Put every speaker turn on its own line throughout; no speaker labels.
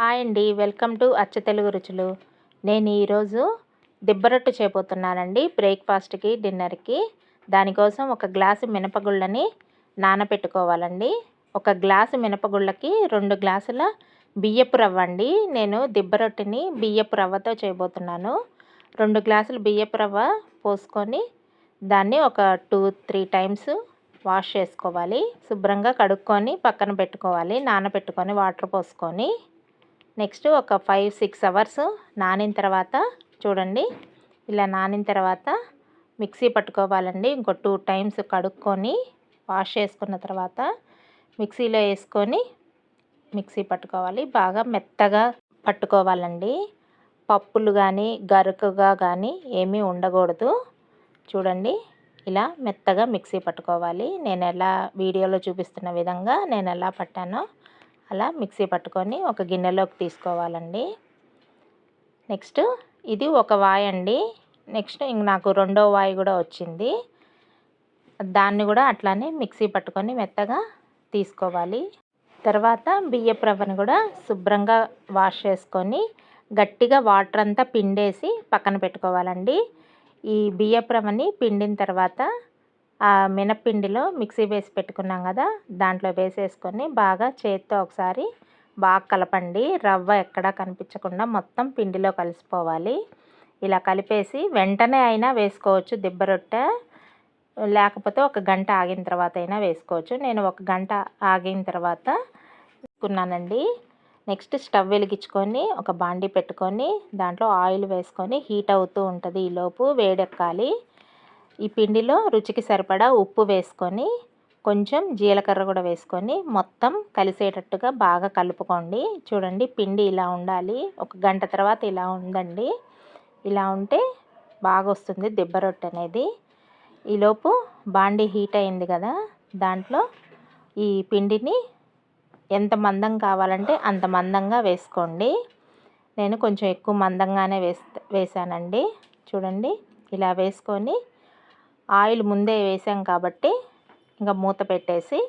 Hi అండి. Welcome to అచ్చ తెలుగు రుచులు. నేను ఈరోజు దిబ్బ రొట్టె చేయబోతున్నానండి బ్రేక్‌ఫాస్ట్‌కి, డిన్నర్‌కి. దానికోసం ఒక గ్లాసు మినపగుళ్ళని నానబెట్టుకోవాలండి. ఒక గ్లాసు మినపగుళ్ళకి 2 గ్లాసుల బియ్యపు రవ్వ అండి. నేను దిబ్బ రొట్టెని బియ్యపు రవ్వతో చేయబోతున్నాను. 2 గ్లాసులు బియ్యపు రవ్వ పోసుకొని దాన్ని ఒక 2, 3 టైమ్స్ వాష్ చేసుకోవాలి. శుభ్రంగా కడుక్కొని పక్కన పెట్టుకోవాలి. నానబెట్టుకొని వాటర్ పోసుకొని నెక్స్ట్ ఒక 5, 6 అవర్స్ నానిన తర్వాత చూడండి, ఇలా నానిన తర్వాత మిక్సీ పట్టుకోవాలండి. ఇంకో 2 టైమ్స్ కడుక్కొని వాష్ చేసుకున్న తర్వాత మిక్సీలో వేసుకొని మిక్సీ పట్టుకోవాలి. బాగా మెత్తగా పట్టుకోవాలండి. పప్పులు కానీ గరుకుగా కానీ ఏమీ ఉండకూడదు. చూడండి, ఇలా మెత్తగా మిక్సీ పట్టుకోవాలి. నేను ఎలా వీడియోలో చూపిస్తున్న విధంగా నేను ఎలా పట్టానో అలా మిక్సీ పట్టుకొని ఒక గిన్నెలోకి తీసుకోవాలండి. నెక్స్ట్ ఇది ఒక వాయి అండి. నెక్స్ట్ నాకు రెండో వాయి కూడా వచ్చింది. దాన్ని కూడా అట్లానే మిక్సీ పట్టుకొని మెత్తగా తీసుకోవాలి. తర్వాత బియ్యపు రవ్వను కూడా శుభ్రంగా వాష్ చేసుకొని గట్టిగా వాటర్ అంతా పిండేసి పక్కన పెట్టుకోవాలండి. ఈ బియ్యపు రవ్వని పిండిన తర్వాత ఆ మినప్పిండిలో మిక్సీ వేసి పెట్టుకున్నాం కదా, దాంట్లో వేసేసుకొని బాగా చేత్తో ఒకసారి బాగా కలపండి. రవ్వ ఎక్కడా కనిపించకుండా మొత్తం పిండిలో కలిసిపోవాలి. ఇలా కలిపేసి వెంటనే అయినా వేసుకోవచ్చు దిబ్బ రొట్టె, లేకపోతే ఒక గంట ఆగిన తర్వాత అయినా వేసుకోవచ్చు. నేను ఒక గంట ఆగిన తర్వాత వేసుకున్నానండి. నెక్స్ట్ స్టవ్ వెలిగించుకొని ఒక బాండీ పెట్టుకొని దాంట్లో ఆయిల్ వేసుకొని హీట్ అవుతూ ఉంటుంది. ఈలోపు వేడెక్కాలి. ఈ పిండిలో రుచికి సరిపడా ఉప్పు వేసుకొని కొంచెం జీలకర్ర కూడా వేసుకొని మొత్తం కలిసేటట్టుగా బాగా కలుపుకోండి. చూడండి, పిండి ఇలా ఉండాలి. ఒక గంట తర్వాత ఇలా ఉందండి. ఇలా ఉంటే బాగా వస్తుంది దిబ్బ రొట్టె అనేది. ఈలోపు బాండీ హీట్ అయింది కదా, దాంట్లో ఈ పిండిని ఎంత మందం కావాలంటే అంత మందంగా వేసుకోండి. నేను కొంచెం ఎక్కువ మందంగానే వేసానండి. చూడండి, ఇలా వేసుకొని ఆయిల్ ముందే వేసాం కాబట్టి ఇంకా మూత పెట్టేసి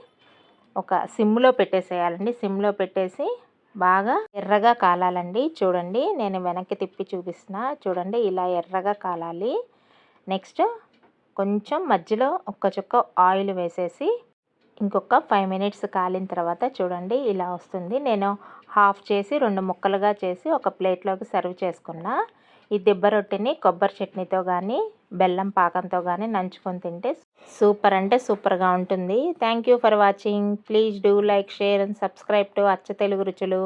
ఒక సిమ్లో పెట్టేసేయాలండి. సిమ్లో పెట్టేసి బాగా ఎర్రగా కాలాలండి. చూడండి, నేను వెనక్కి తిప్పి చూపిస్తున్నా. చూడండి, ఇలా ఎర్రగా కాలాలి. నెక్స్ట్ కొంచెం మధ్యలో ఒక్క చుక్క ఆయిల్ వేసేసి ఇంకొక 5 మినిట్స్ కాలిన తర్వాత చూడండి ఇలా వస్తుంది. నేను హాఫ్ చేసి 2 ముక్కలుగా చేసి ఒక ప్లేట్లోకి సర్వ్ చేసుకున్నా. ఈ దిబ్బ రొట్టెని కొబ్బరి చట్నీతో కానీ బెల్లం పాకంతో కానీ నంచుకొని తింటే సూపర్ అంటే సూపర్గా ఉంటుంది. Thank you for watching. Please do like, share and subscribe to అచ్చ తెలుగు రుచులు.